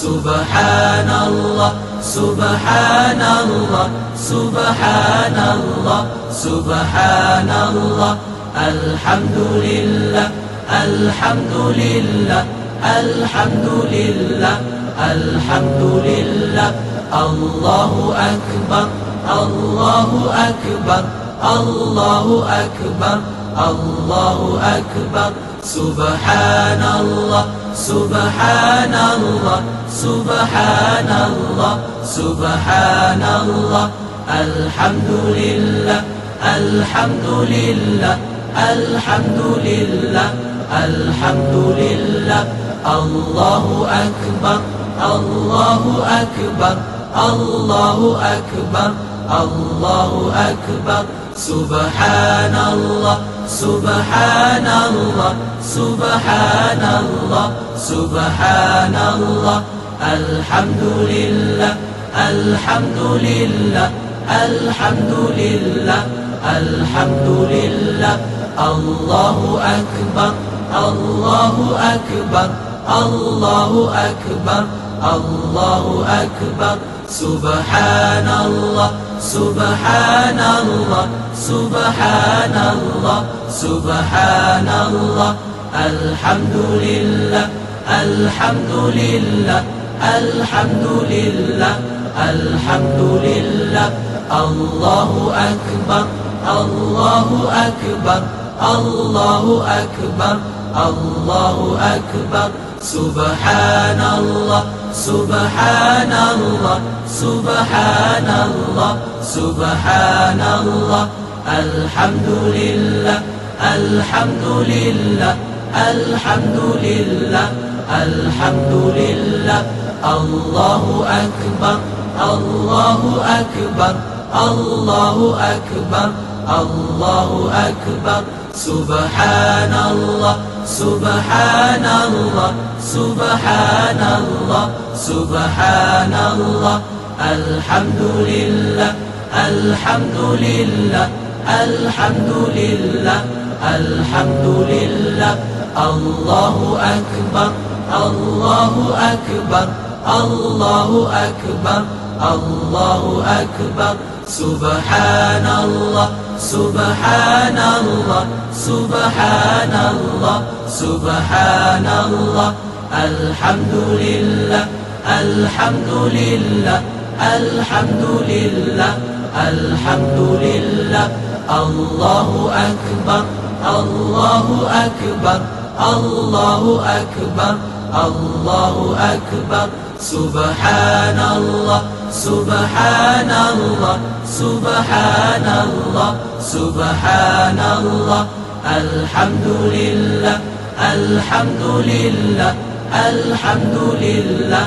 سبحان الله سبحان الله سبحان الله سبحان الله الحمد لله الحمد لله الحمد لله الحمد لله الله أكبر الله أكبر الله أكبر الله أكبر سبحان الله سبحان الله سبحان الله سبحان الله الحمد لله الحمد لله الحمد لله الحمد لله الله أكبر الله أكبر الله أكبر الله أكبر سبحان الله سبحان الله سبحان الله سبحان الله الحمد لله الحمد لله الحمد لله الحمد لله الله أكبر الله أكبر الله أكبر الله أكبر سبحان الله سبحان الله سبحان الله سبحان الله الحمد لله الحمد لله الحمد لله الحمد لله الله أكبر الله أكبر الله أكبر الله أكبر سبحان الله سبحان الله سبحان الله سبحان الله الحمد لله الحمد لله الحمد لله الحمد لله الله أكبر الله أكبر الله أكبر الله أكبر سبحان الله سبحان الله سبحان الله سبحان الله الحمد لله الحمد لله الحمد لله الحمد لله الله أكبر الله أكبر الله أكبر الله أكبر سبحان الله سبحان الله سبحان الله سبحان الله الحمد لله الحمد لله الحمد لله الحمد لله الله أكبر الله أكبر الله أكبر الله أكبر سبحان الله سبحان الله سبحان الله سبحان الله الحمد لله الحمد لله الحمد لله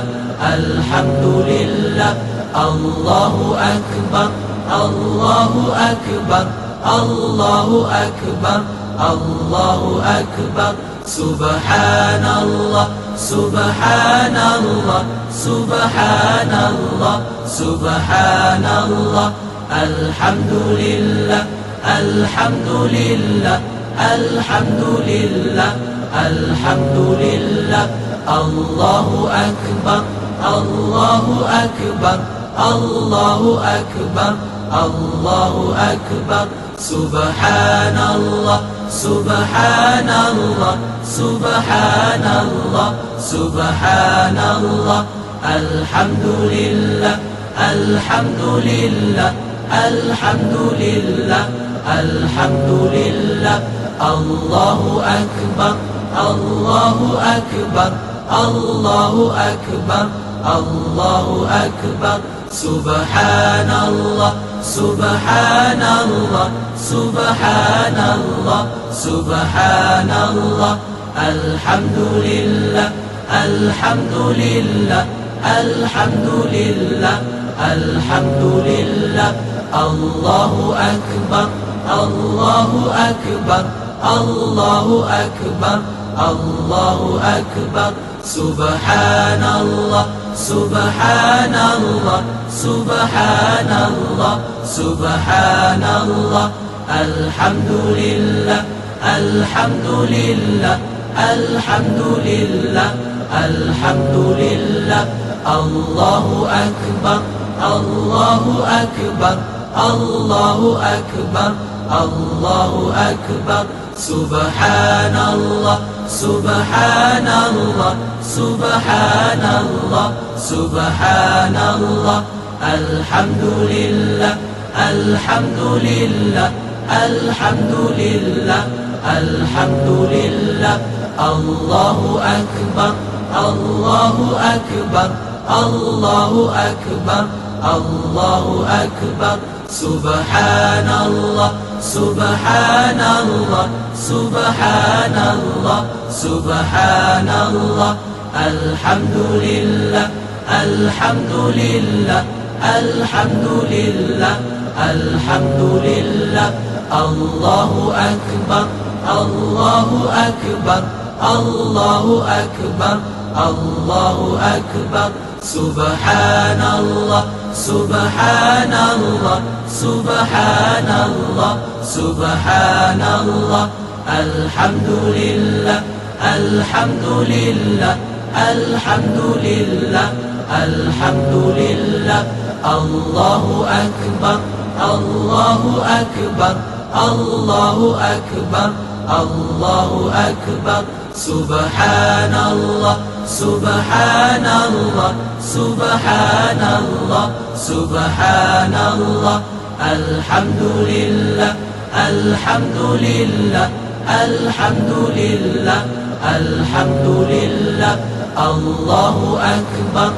الحمد لله الله أكبر الله أكبر الله أكبر الله أكبر سبحان الله سبحان الله سبحان الله سبحان الله الحمد لله الحمد لله الحمد لله الحمد لله الله أكبر الله أكبر الله أكبر الله أكبر سبحان الله سبحان الله سبحان الله سبحان الله الحمد لله الحمد لله الحمد لله الحمد لله الله أكبر الله أكبر الله أكبر الله أكبر سبحان الله سبحان الله سبحان الله سبحان الله الحمد لله الحمد لله الحمد لله الحمد لله الله أكبر الله أكبر الله أكبر الله أكبر سبحان الله سبحان الله سبحان الله سبحان الله الحمد لله الحمد لله الحمد لله الحمد لله لله الله أكبر الله أكبر الله أكبر الله أكبر سبحان الله سبحان الله سبحان الله سبحان الله الحمد لله الحمد لله الحمد لله الحمد لله الله أكبر الله أكبر الله أكبر الله أكبر سبحان الله سبحان الله سبحان الله سبحان الله الحمد لله الحمد لله الحمد لله الحمد لله الله أكبر الله أكبر الله أكبر الله أكبر سبحان الله سبحان الله سبحان الله سبحان الله الحمد لله الحمد لله الحمد لله الحمد لله الله أكبر الله أكبر الله أكبر الله أكبر سبحان الله سبحان الله سبحان الله سبحان الله الحمد لله الحمد لله الحمد لله الحمد لله الله أكبر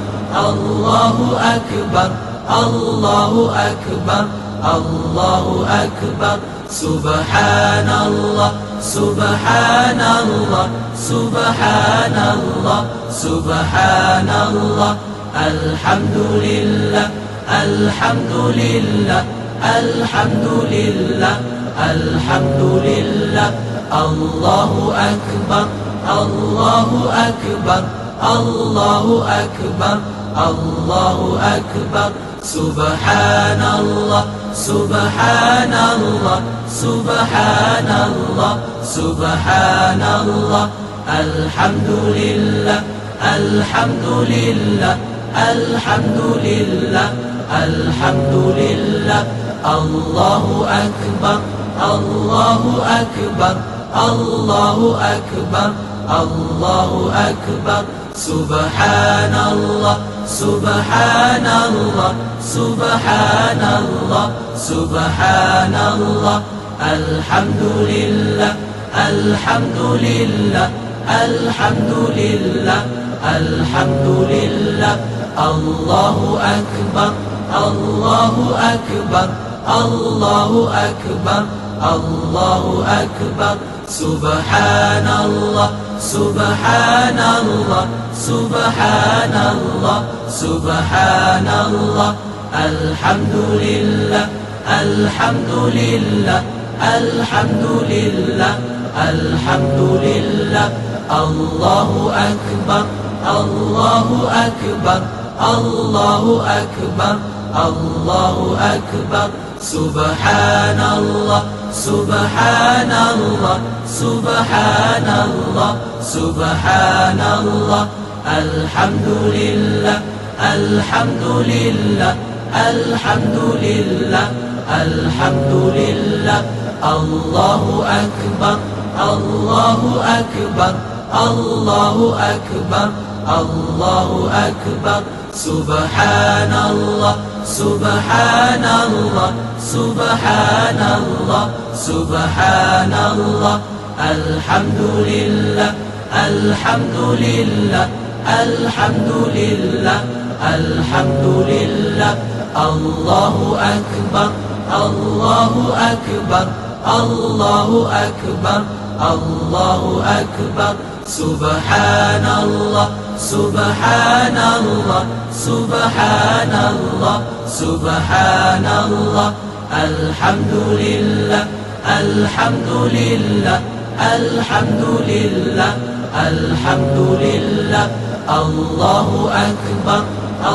الله أكبر الله أكبر الله أكبر سبحان الله سبحان الله سبحان الله سبحان الله الحمد لله الحمد لله الحمد لله الحمد لله الله أكبر الله أكبر الله أكبر الله أكبر سبحان الله سبحان الله سبحان الله سبحان الله الحمد لله الحمد لله الحمد لله الحمد لله الله أكبر الله أكبر الله أكبر الله أكبر سبحان الله سبحان الله سبحان الله سبحان الله الحمد لله الحمد لله الحمد لله الحمد لله الله أكبر الله أكبر الله أكبر الله أكبر سبحان الله سبحان الله سبحان الله سبحان الله الحمد لله الحمد لله الحمد لله الحمد لله الله أكبر الله أكبر الله أكبر الله أكبر سبحان الله سبحان الله سبحان الله سبحان الله الحمد لله الحمد لله الحمد لله الحمد لله الله أكبر الله أكبر الله أكبر الله أكبر سبحان الله سبحان الله سبحان الله سبحان الله الحمد لله الحمد لله الحمد لله الحمد لله الله أكبر الله أكبر الله أكبر الله أكبر سبحان الله سبحان الله سبحان الله سبحان الله الحمد لله الحمد لله الحمد لله الحمد لله الله أكبر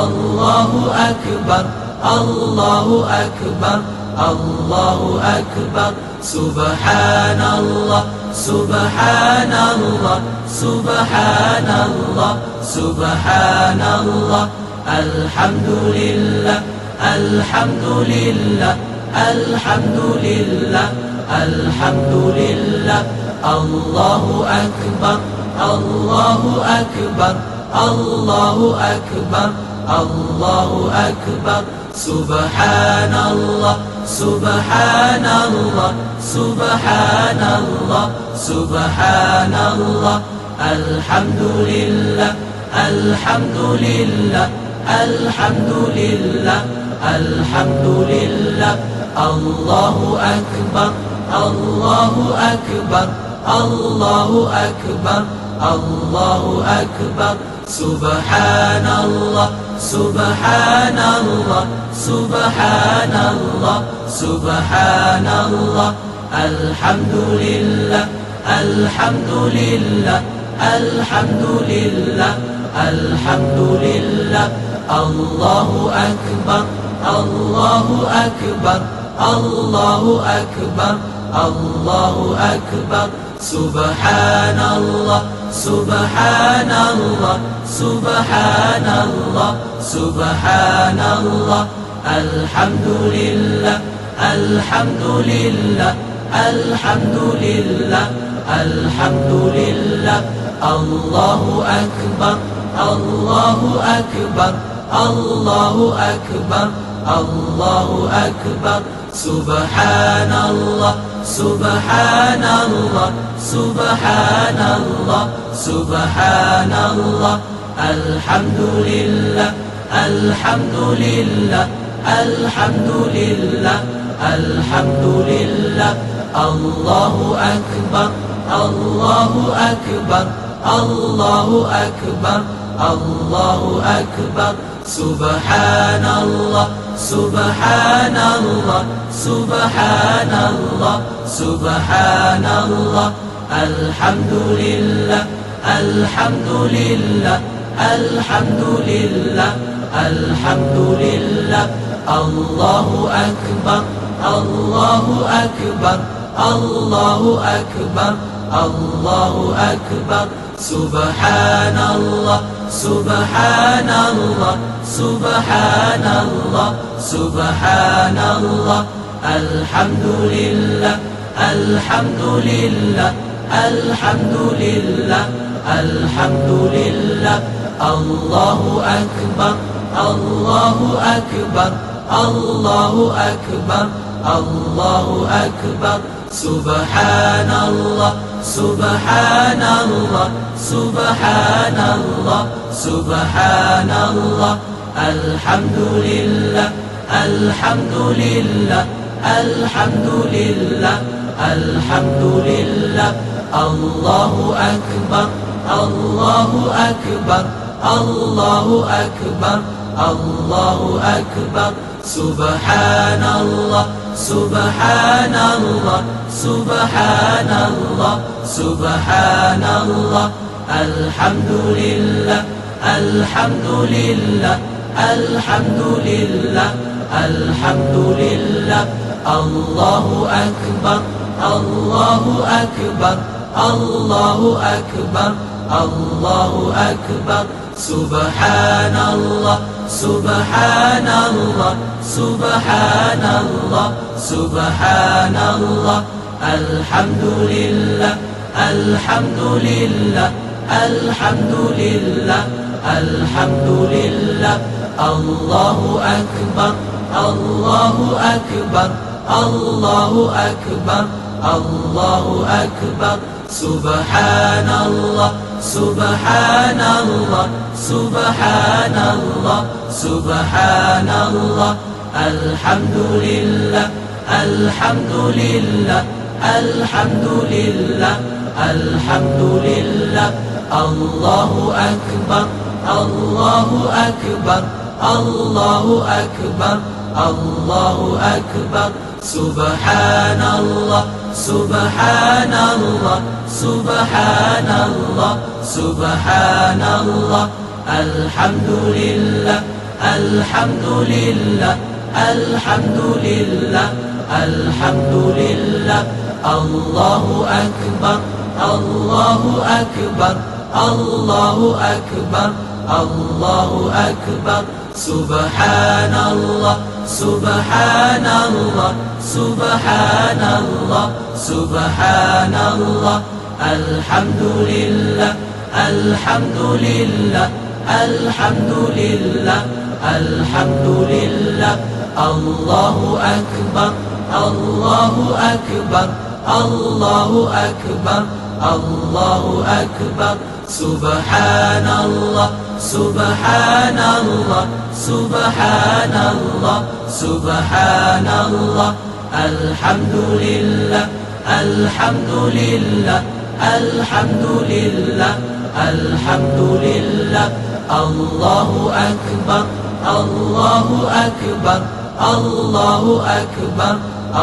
الله أكبر الله أكبر الله أكبر Subhanallah, Subhanallah, Subhanallah, Subhanallah. Alhamdulillah, Alhamdulillah, Alhamdulillah, Alhamdulillah. Allahu Akbar, Allahu Akbar, Allahu Akbar, Allahu Akbar. Subhanallah, Subhanallah, Subhanallah, Subhanallah. Alhamdulillah, Alhamdulillah, Alhamdulillah, Alhamdulillah. Allahu Akbar, Allahu Akbar, Allahu Akbar, Allahu Akbar. Subhanallah, Subhanallah, Subhanallah, Subhanallah. Alhamdulillah, Alhamdulillah, Alhamdulillah, Alhamdulillah. Allahu Akbar, Allahu Akbar, Allahu Akbar, Allahu Akbar. Subhanallah, Subhanallah, Subhanallah, Subhanallah. Alhamdulillah, Alhamdulillah, Alhamdulillah, Alhamdulillah. Allahu Akbar, Allahu Akbar, Allahu Akbar, Allahu Akbar. Subhanallah, Subhanallah, Subhanallah, Subhanallah. Alhamdulillah, Alhamdulillah, Alhamdulillah, Alhamdulillah. Allahu Akbar, Allahu Akbar, Allahu Akbar, Allahu Akbar. Subhanallah, Subhanallah, Subhanallah, Subhanallah. Alhamdulillah, Alhamdulillah, Alhamdulillah, Alhamdulillah. Allahu Akbar, Allahu Akbar, Allahu Akbar, Allahu Akbar. Subhanallah, Subhanallah, Subhanallah, Subhanallah. Alhamdulillah, Alhamdulillah, Alhamdulillah, Alhamdulillah. Allahu Akbar, Allahu Akbar, Allahu Akbar, Allahu Akbar. Subhanallah, Subhanallah, Subhanallah, Subhanallah. Alhamdulillah, Alhamdulillah, Alhamdulillah, Alhamdulillah. Allahu Akbar, Allahu Akbar, Allahu Akbar, Allahu Akbar. Subhanallah, Subhanallah, Subhanallah, Subhanallah. Alhamdulillah, Alhamdulillah, Alhamdulillah, Alhamdulillah. Allahu Akbar, Allahu Akbar, Allahu Akbar, Allahu Akbar. Subhanallah, Subhanallah, Subhanallah, Subhanallah. Alhamdulillah, Alhamdulillah, Alhamdulillah, Alhamdulillah. Allahu Akbar, Allahu Akbar, Allahu Akbar, Allahu Akbar. Subhanallah, Subhanallah, Subhanallah, Subhanallah. Alhamdulillah, Alhamdulillah, Alhamdulillah, Alhamdulillah. Allahu Akbar, Allahu Akbar, Allahu Akbar, Allahu Akbar. Subhanallah, Subhanallah, Subhanallah, Subhanallah. Alhamdulillah, Alhamdulillah, Alhamdulillah, الحمد لله. الله أكبر الله أكبر الله أكبر الله أكبر. سبحان الله سبحان الله سبحان الله سبحان الله. الحمد لله الحمد لله الحمد لله الحمد لله. الله أكبر الله أكبر الله أكبر الله أكبر. سبحان الله سبحان الله سبحان الله سبحان الله. الحمد لله الحمد لله الحمد لله الحمد لله. الله أكبر الله أكبر الله أكبر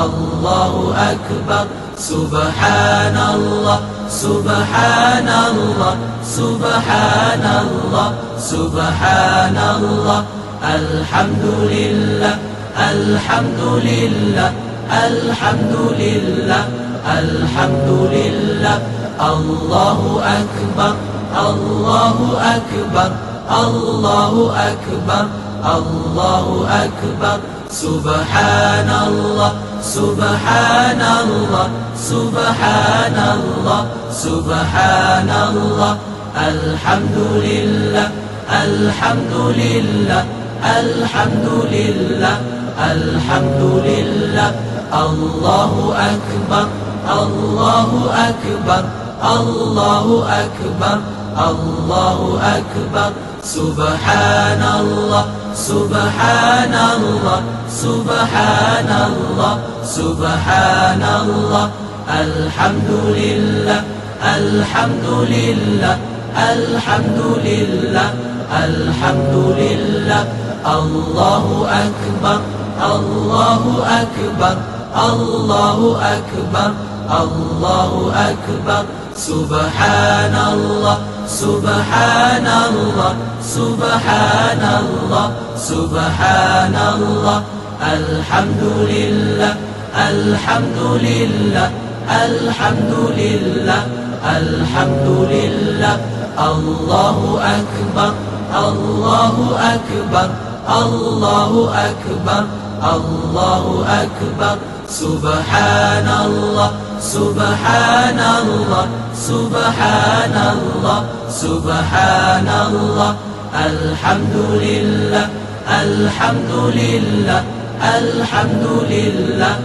الله أكبر. سبحان الله سبحان الله سبحان الله سبحان الله. الحمد لله الحمد لله الحمد لله الحمد لله. الله أكبر الله أكبر الله أكبر الله أكبر. سبحان الله سبحان الله سبحان الله سبحان الله. الحمد لله الحمد لله الحمد لله الحمد لله. الله أكبر الله أكبر الله أكبر الله أكبر. سبحان الله سبحان الله سبحان الله سبحان الله. الحمد لله الحمد لله الحمد لله الحمد لله. الله أكبر الله أكبر الله أكبر الله أكبر. سبحان الله سبحان الله سبحان الله سبحان الله. الحمد لله الحمد لله الحمد لله الحمد لله. الله أكبر الله أكبر الله أكبر الله أكبر. سبحان الله سبحان الله سبحان الله سبحان الله. الحمد لله الحمد لله الحمد لله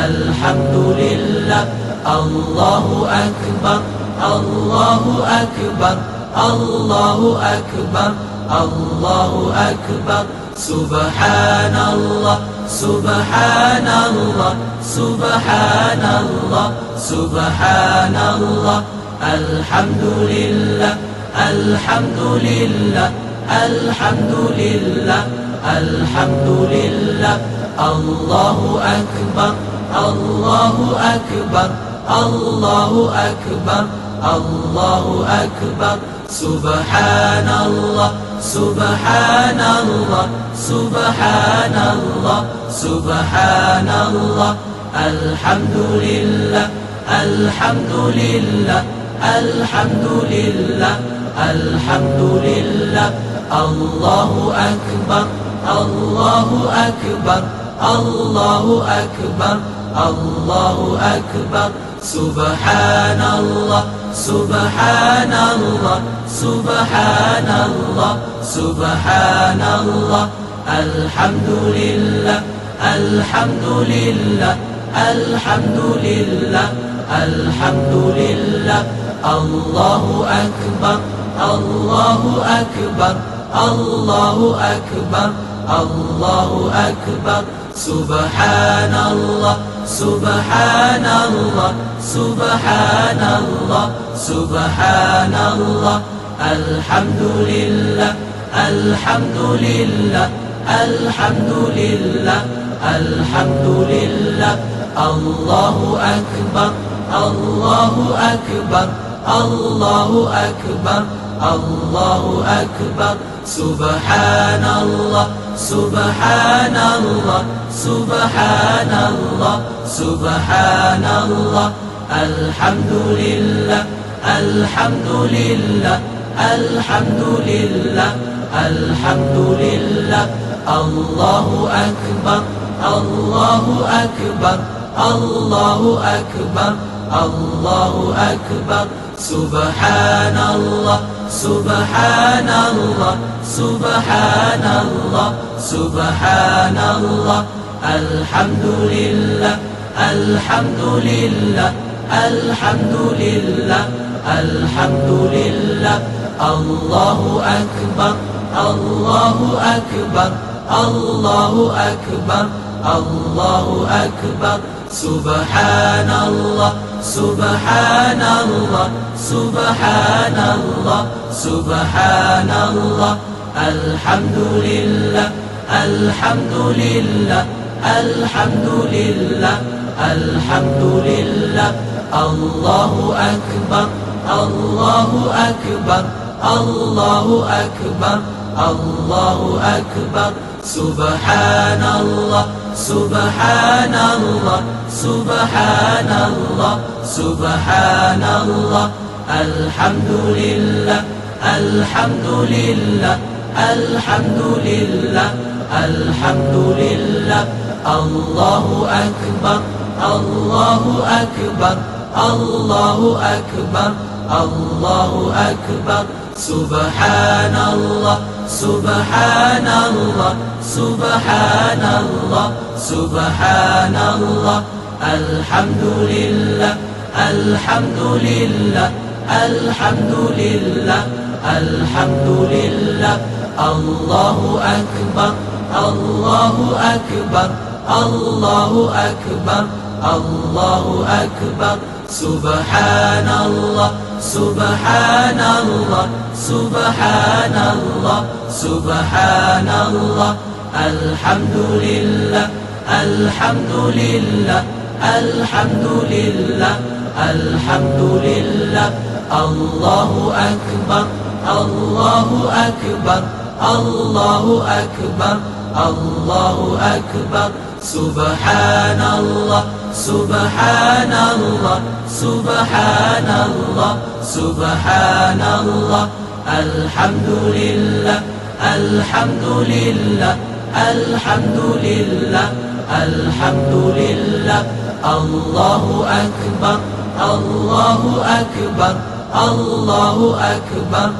الحمد لله. الله أكبر الله أكبر الله أكبر الله أكبر. سبحان الله سبحان الله سبحان الله سبحان الله. الحمد لله الحمد لله الحمد لله الحمد لله. الله أكبر الله أكبر الله أكبر الله أكبر. سبحان الله سبحان الله سبحان الله سبحان الله. الحمد لله الحمد لله الحمد لله الحمد لله. الله أكبر الله أكبر الله أكبر الله أكبر. سبحان الله سبحان الله سبحان الله سبحان الله. الحمد لله الحمد لله الحمد لله الحمد لله. الله أكبر الله أكبر الله أكبر الله أكبر. سبحان الله سبحان الله سبحان الله سبحان الله. الحمد لله الحمد لله الحمد لله الحمد لله. الله أكبر الله أكبر الله أكبر الله أكبر. سبحان الله سبحان الله سبحان الله سبحان الله الحمد لله الحمد لله الحمد لله الحمد لله الله أكبر الله أكبر الله أكبر الله أكبر سبحان الله سبحان الله سبحان الله سبحان الله الحمد لله الحمد لله الحمد لله الحمد لله الله أكبر الله أكبر الله أكبر الله أكبر سبحان الله سبحان الله سبحان الله سبحان الله الحمد لله الحمد لله الحمد لله الحمد لله الله أكبر الله أكبر الله أكبر الله أكبر سبحان الله سبحان الله سبحان الله سبحان الله الحمد لله الحمد لله الحمد لله الحمد لله الله أكبر الله أكبر الله أكبر الله أكبر سبحان الله سبحان الله سبحان الله سبحان الله الحمد لله الحمد لله الحمد لله الحمد لله الله أكبر الله أكبر الله أكبر الله أكبر سبحان الله سبحان الله سبحان الله سبحان الله الحمد لله الحمد لله الحمد لله الحمد لله الله أكبر الله أكبر الله أكبر الله أكبر سبحان الله سبحان الله سبحان الله سبحان الله الحمد لله الحمد لله الحمد لله الحمد لله الله أكبر الله أكبر الله أكبر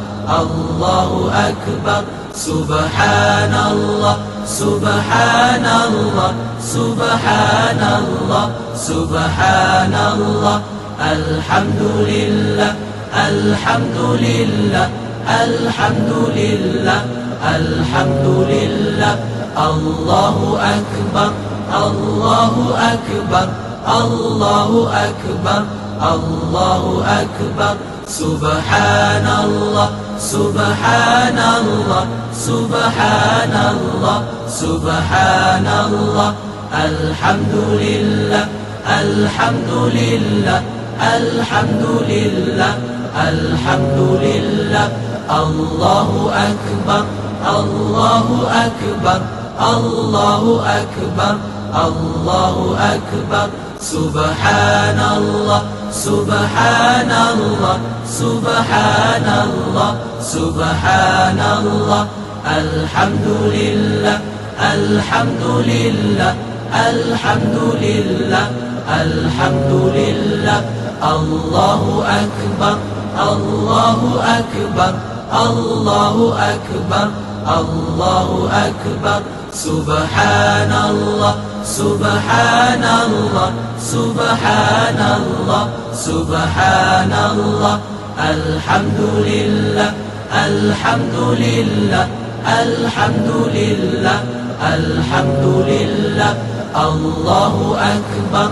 الله أكبر سبحان الله سبحان الله سبحان الله سبحان الله الحمد لله الحمد لله الحمد لله الحمد لله الله أكبر الله أكبر الله أكبر الله أكبر سبحان الله سبحان الله سبحان الله سبحان الله الحمد لله الحمد لله الحمد لله الحمد لله الله أكبر الله أكبر الله أكبر الله أكبر سبحان الله سبحان الله سبحان الله سبحان الله الحمد لله الحمد لله الحمد لله الحمد لله الله أكبر الله أكبر الله أكبر الله أكبر سبحان الله سبحان الله سبحان الله سبحان الله الحمد لله الحمد لله الحمد لله الحمد لله الله أكبر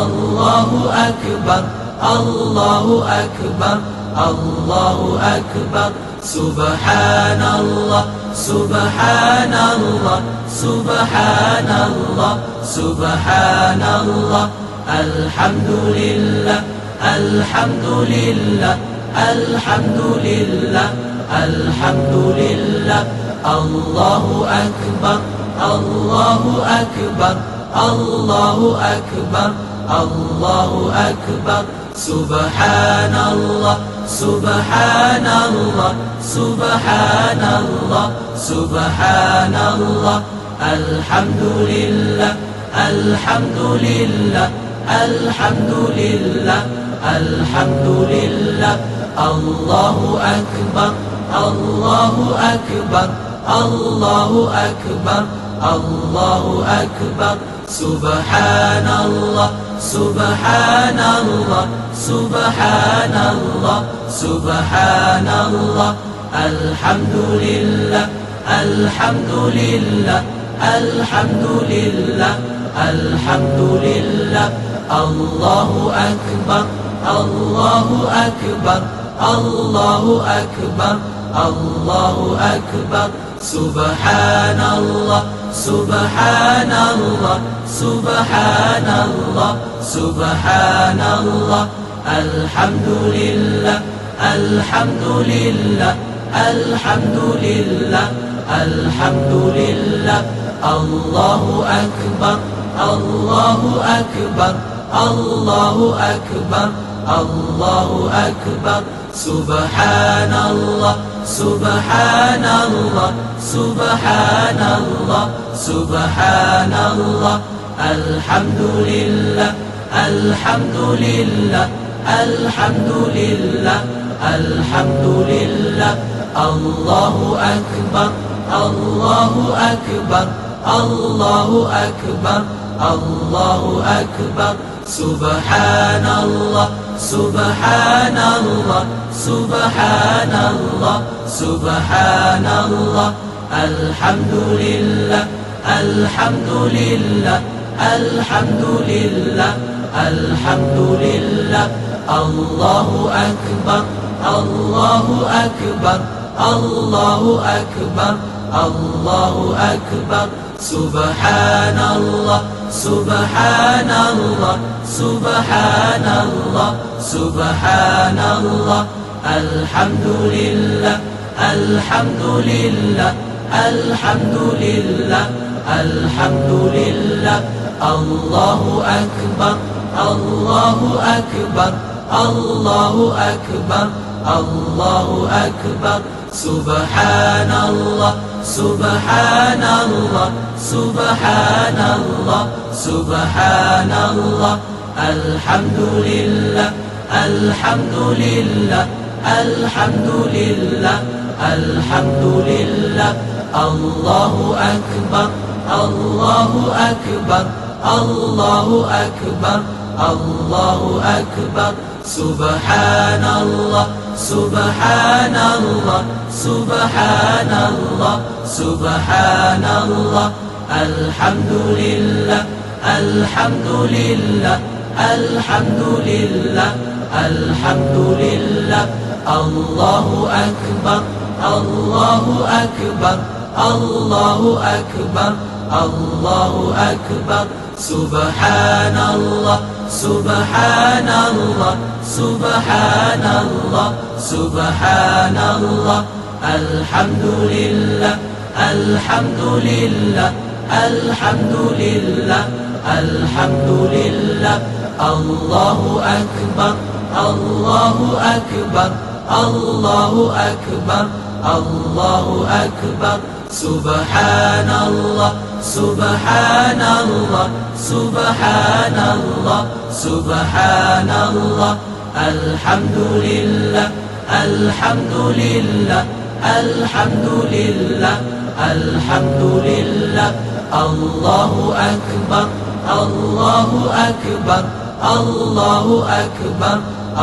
الله أكبر الله أكبر الله أكبر سبحان الله سبحان الله سبحان الله سبحان الله الحمد لله الحمد لله الحمد لله الحمد لله. الله أكبر الله أكبر الله أكبر الله أكبر. سبحان الله سبحان الله سبحان الله سبحان الله. الحمد لله الحمد لله الحمد لله الحمد لله. الله أكبر الله أكبر الله أكبر الله أكبر. سبحان الله سبحان الله سبحان الله سبحان الله. الحمد لله الحمد لله الحمد لله الحمد لله. الله أكبر الله أكبر الله أكبر الله أكبر. سبحان الله سبحان الله سبحان الله سبحان الله. الحمد لله الحمد لله الحمد لله الحمد لله. الله أكبر الله أكبر الله أكبر الله أكبر. سبحان الله سبحان الله سبحان الله سبحان الله. الحمد لله الحمد لله الحمد لله الحمد لله. الله أكبر الله أكبر الله أكبر الله أكبر. سبحان الله سبحان الله سبحان الله سبحان الله. الحمد لله الحمد لله الحمد لله الحمد لله. الله أكبر الله أكبر الله أكبر الله أكبر. سبحان الله سبحان الله سبحان الله سبحان الله. الحمد لله الحمد لله الحمد لله الحمد لله. الله أكبر الله أكبر الله أكبر الله أكبر. سبحان الله سبحان الله سبحان الله سبحان الله. الحمد لله الحمد لله الحمد لله الحمد لله. الله أكبر الله أكبر الله أكبر الله أكبر. سبحان الله سبحان الله سبحان الله سبحان الله. الحمد لله الحمد لله الحمد لله الحمد لله. الله أكبر الله أكبر الله أكبر الله أكبر. سبحان الله سبحان الله سبحان الله سبحان الله. الحمد لله الحمد لله الحمد لله الحمد لله. الله أكبر الله أكبر الله أكبر الله أكبر. سبحان الله سبحان الله سبحان الله سبحان الله. الحمد لله الحمد لله الحمد لله الحمد لله. الله أكبر الله أكبر الله أكبر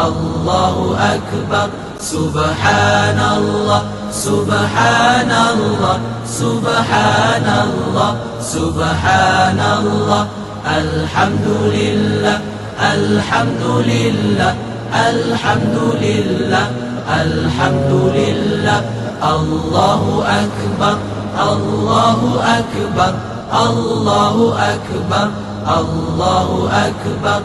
الله أكبر. سبحان الله سبحان الله سبحان الله سبحان الله. الحمد لله الحمد لله الحمد لله الحمد لله. الله أكبر الله أكبر الله أكبر الله أكبر.